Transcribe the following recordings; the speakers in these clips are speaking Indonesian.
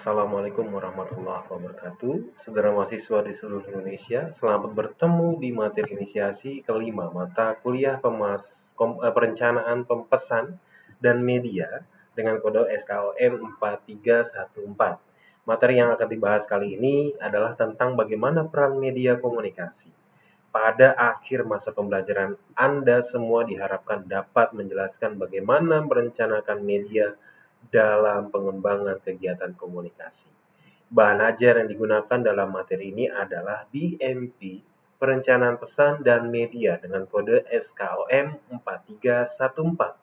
Assalamualaikum warahmatullahi wabarakatuh. Saudara mahasiswa di seluruh Indonesia, selamat bertemu di materi inisiasi kelima mata kuliah perencanaan pesan dan media dengan kode SKOM 4314. Materi yang akan dibahas kali ini adalah tentang bagaimana peran media komunikasi. Pada akhir masa pembelajaran, Anda semua diharapkan dapat menjelaskan bagaimana merencanakan media dalam pengembangan kegiatan komunikasi. Bahan ajar yang digunakan dalam materi ini adalah BMP, Perencanaan Pesan dan Media dengan kode SKOM 4314,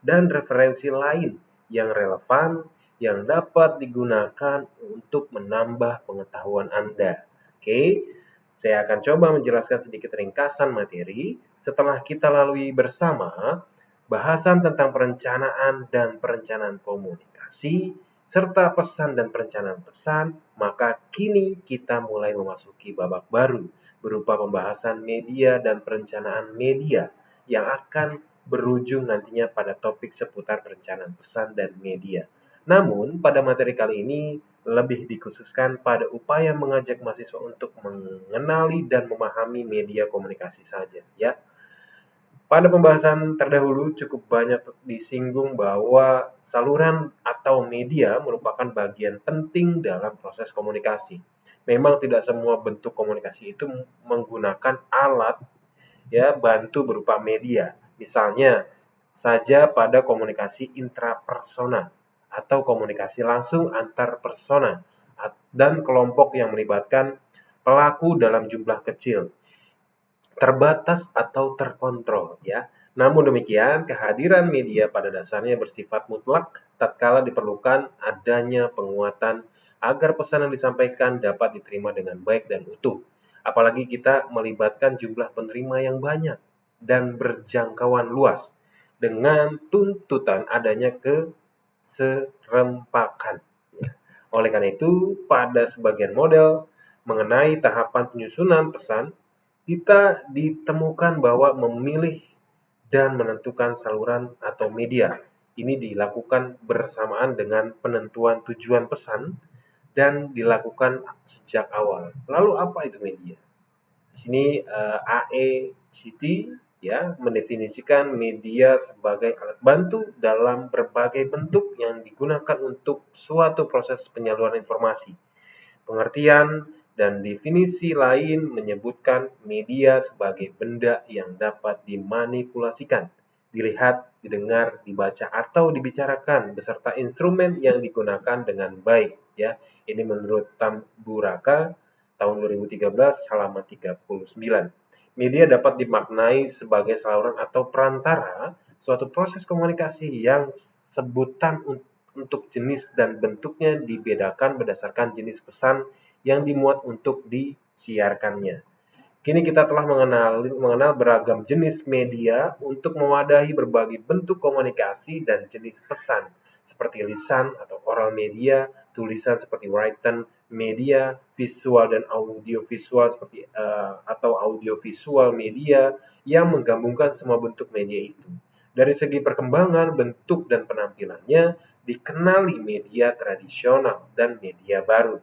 dan referensi lain yang relevan yang dapat digunakan untuk menambah pengetahuan Anda. Oke, saya akan coba menjelaskan sedikit ringkasan materi setelah kita lalui bersama bahasan tentang perencanaan dan perencanaan komunikasi, serta pesan dan perencanaan pesan, maka kini kita mulai memasuki babak baru, berupa pembahasan media dan perencanaan media, yang akan berujung nantinya pada topik seputar perencanaan pesan dan media. Namun, pada materi kali ini lebih dikhususkan pada upaya mengajak mahasiswa untuk mengenali dan memahami media komunikasi saja, ya. Pada pembahasan terdahulu cukup banyak disinggung bahwa saluran atau media merupakan bagian penting dalam proses komunikasi. Memang tidak semua bentuk komunikasi itu menggunakan alat ya bantu berupa media. Misalnya saja pada komunikasi intrapersonal atau komunikasi langsung antar persona dan kelompok yang melibatkan pelaku dalam jumlah kecil, terbatas atau terkontrol ya. Namun demikian, kehadiran media pada dasarnya bersifat mutlak tatkala diperlukan adanya penguatan agar pesan yang disampaikan dapat diterima dengan baik dan utuh. Apalagi kita melibatkan jumlah penerima yang banyak dan berjangkauan luas dengan tuntutan adanya keserempakan. Ya. Oleh karena itu, pada sebagian model mengenai tahapan penyusunan pesan, kita ditemukan bahwa memilih dan menentukan saluran atau media ini dilakukan bersamaan dengan penentuan tujuan pesan dan dilakukan sejak awal. Lalu apa itu media? Di sini AECT ya mendefinisikan media sebagai alat bantu dalam berbagai bentuk yang digunakan untuk suatu proses penyaluran informasi. Pengertian dan definisi lain menyebutkan media sebagai benda yang dapat dimanipulasikan, dilihat, didengar, dibaca, atau dibicarakan beserta instrumen yang digunakan dengan baik. Ya, ini menurut Tamburaka tahun 2013 halaman 39. Media dapat dimaknai sebagai saluran atau perantara suatu proses komunikasi yang sebutan untuk jenis dan bentuknya dibedakan berdasarkan jenis pesan yang dimuat untuk disiarkannya. Kini kita telah mengenal beragam jenis media untuk mewadahi berbagai bentuk komunikasi dan jenis pesan, seperti lisan atau oral media, tulisan seperti written media, visual dan audiovisual seperti atau audiovisual media yang menggabungkan semua bentuk media itu. Dari segi perkembangan, bentuk dan penampilannya dikenali media tradisional dan media baru.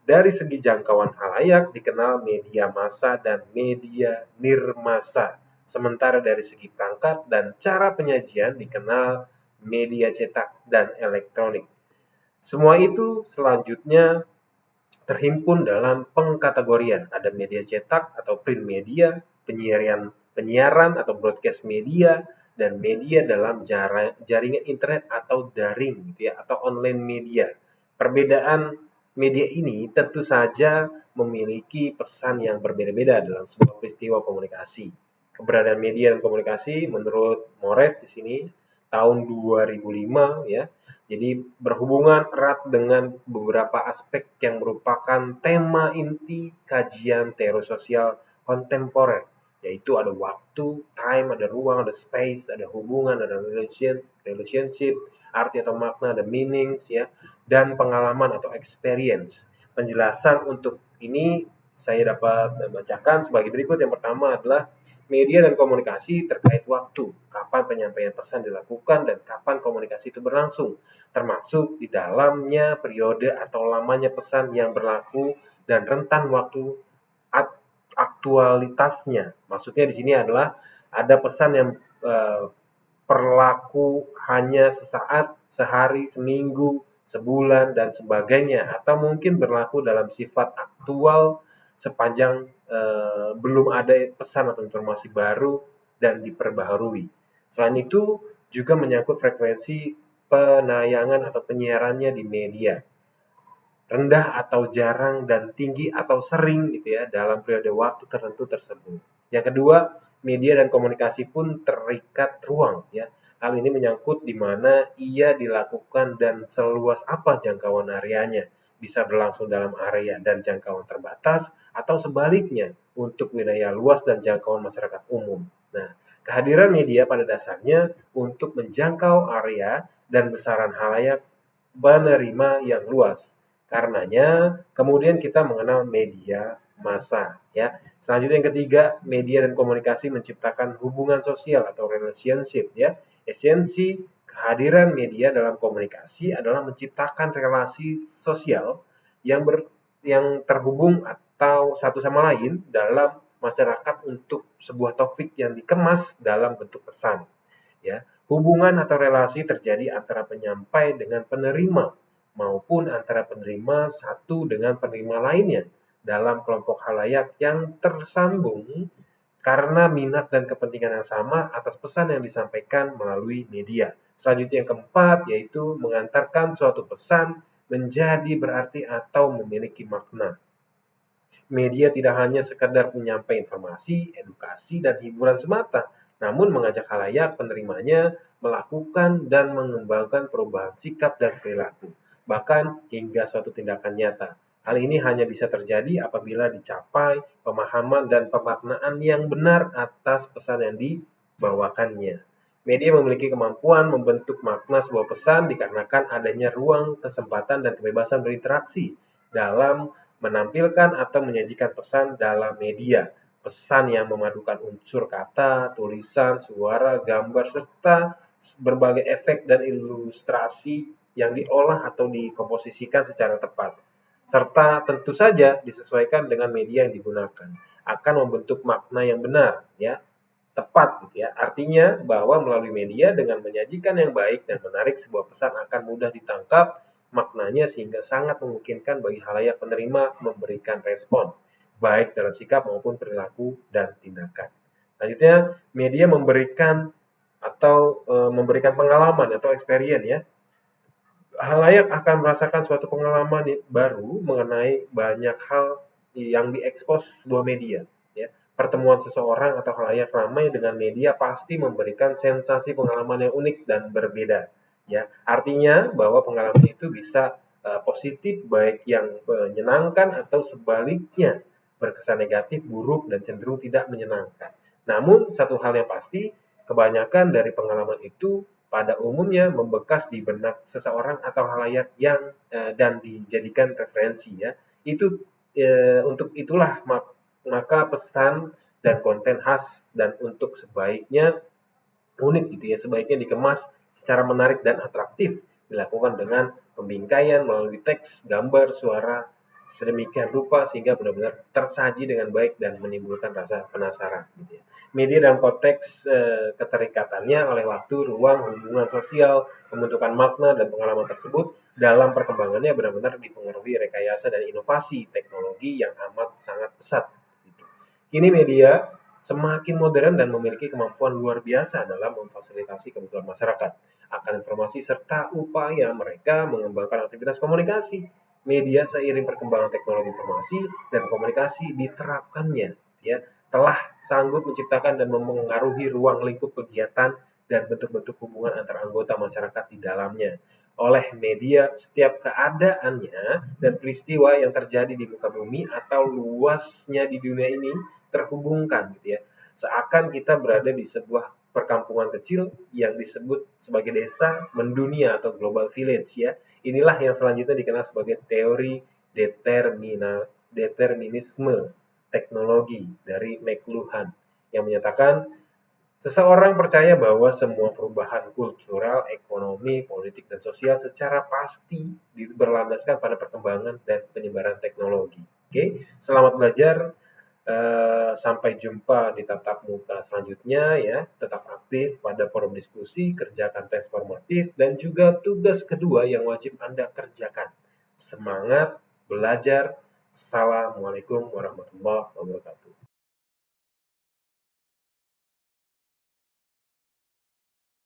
Dari segi jangkauan halayak dikenal media massa dan media nirmasa. Sementara dari segi perangkat dan cara penyajian dikenal media cetak dan elektronik. Semua itu selanjutnya terhimpun dalam pengkategorian. Ada media cetak atau print media, penyiaran atau broadcast media, dan media dalam jaringan internet atau daring gitu ya, atau online media. Perbedaan media ini tentu saja memiliki pesan yang berbeda-beda dalam sebuah peristiwa komunikasi. Keberadaan media dan komunikasi menurut Mores di sini tahun 2005 ya. Jadi berhubungan erat dengan beberapa aspek yang merupakan tema inti kajian teori sosial kontemporer, yaitu ada waktu, time, ada ruang, ada space, ada hubungan, ada relationship, arti atau makna, ada meanings ya, dan pengalaman atau experience. Penjelasan untuk ini saya dapat bacakan sebagai berikut. Yang pertama adalah Media dan komunikasi terkait waktu, kapan penyampaian pesan dilakukan dan kapan komunikasi itu berlangsung, termasuk di dalamnya periode atau lamanya pesan yang berlaku dan rentan waktu aktualitasnya. Maksudnya di sini adalah ada pesan yang berlaku hanya sesaat, sehari, seminggu, sebulan, dan sebagainya, atau mungkin berlaku dalam sifat aktual sepanjang belum ada pesan atau informasi baru dan diperbaharui. Selain itu, juga menyangkut frekuensi penayangan atau penyiarannya di media, rendah atau jarang dan tinggi atau sering gitu ya dalam periode waktu tertentu tersebut. Yang kedua, media dan komunikasi pun terikat ruang ya. Hal ini menyangkut di mana ia dilakukan dan seluas apa jangkauan areanya. Bisa berlangsung dalam area dan jangkauan terbatas atau sebaliknya untuk wilayah luas dan jangkauan masyarakat umum. Nah, kehadiran media pada dasarnya untuk menjangkau area dan besaran halayak penerima yang luas. Karenanya, kemudian kita mengenal media massa, ya. Selanjutnya yang ketiga, media dan komunikasi menciptakan hubungan sosial atau relationship, ya. Esensi kehadiran media dalam komunikasi adalah menciptakan relasi sosial yang terhubung atau satu sama lain dalam masyarakat untuk sebuah topik yang dikemas dalam bentuk pesan, ya. Hubungan atau relasi terjadi antara penyampai dengan penerima maupun antara penerima satu dengan penerima lainnya dalam kelompok halayak yang tersambung karena minat dan kepentingan yang sama atas pesan yang disampaikan melalui media. Selanjutnya yang keempat yaitu mengantarkan suatu pesan menjadi berarti atau memiliki makna. Media tidak hanya sekedar menyampaikan informasi, edukasi, dan hiburan semata, namun mengajak khalayak penerimanya melakukan dan mengembangkan perubahan sikap dan perilaku, bahkan hingga suatu tindakan nyata. Hal ini hanya bisa terjadi apabila dicapai pemahaman dan pemaknaan yang benar atas pesan yang dibawakannya. Media memiliki kemampuan membentuk makna sebuah pesan dikarenakan adanya ruang, kesempatan, dan kebebasan berinteraksi dalam menampilkan atau menyajikan pesan dalam media. Pesan yang memadukan unsur kata, tulisan, suara, gambar, serta berbagai efek dan ilustrasi yang diolah atau dikomposisikan secara tepat. Serta tentu saja disesuaikan dengan media yang digunakan. Akan membentuk makna yang benar, ya, tepat gitu ya. Artinya bahwa melalui media dengan menyajikan yang baik dan menarik sebuah pesan akan mudah ditangkap maknanya sehingga sangat memungkinkan bagi khalayak penerima memberikan respon, baik dalam sikap maupun perilaku dan tindakan. Selanjutnya, media memberikan atau memberikan pengalaman atau experience ya. Khalayak akan merasakan suatu pengalaman baru mengenai banyak hal yang diekspos sebuah media. Ya. Pertemuan seseorang atau khalayak ramai dengan media pasti memberikan sensasi pengalaman yang unik dan berbeda. Ya, artinya bahwa pengalaman itu bisa positif, baik yang menyenangkan atau sebaliknya berkesan negatif, buruk dan cenderung tidak menyenangkan. Namun satu hal yang pasti, kebanyakan dari pengalaman itu pada umumnya membekas di benak seseorang atau khalayak yang dan dijadikan referensi ya. Itu untuk itulah maka pesan dan konten khas dan untuk sebaiknya unik gitu ya, sebaiknya dikemas secara menarik dan atraktif, dilakukan dengan pembingkaian melalui teks, gambar, suara sedemikian rupa sehingga benar-benar tersaji dengan baik dan menimbulkan rasa penasaran gitu ya. Media dalam konteks keterikatannya oleh waktu, ruang, hubungan sosial, pembentukan makna dan pengalaman tersebut dalam perkembangannya benar-benar dipengaruhi rekayasa dan inovasi teknologi yang amat sangat pesat. Gitu. Kini media semakin modern dan memiliki kemampuan luar biasa dalam memfasilitasi kebutuhan masyarakat akan informasi serta upaya mereka mengembangkan aktivitas komunikasi. Media seiring perkembangan teknologi informasi dan komunikasi diterapkannya, ya, telah sanggup menciptakan dan memengaruhi ruang lingkup kegiatan dan bentuk-bentuk hubungan antar anggota masyarakat di dalamnya. Oleh media, setiap keadaannya dan peristiwa yang terjadi di muka bumi atau luasnya di dunia ini terhubungkan gitu ya. Seakan kita berada di sebuah perkampungan kecil yang disebut sebagai desa mendunia atau global village ya. Inilah yang selanjutnya dikenal sebagai teori determinisme teknologi dari McLuhan. yang menyatakan seseorang percaya bahwa semua perubahan kultural, ekonomi, politik, dan sosial secara pasti berlandaskan pada perkembangan dan penyebaran teknologi. Oke, selamat belajar. Sampai jumpa di tatap muka selanjutnya ya. Tetap aktif pada forum diskusi, kerjakan tes formatif, dan juga tugas kedua yang wajib Anda kerjakan. Semangat belajar. Assalamualaikum warahmatullahi wabarakatuh.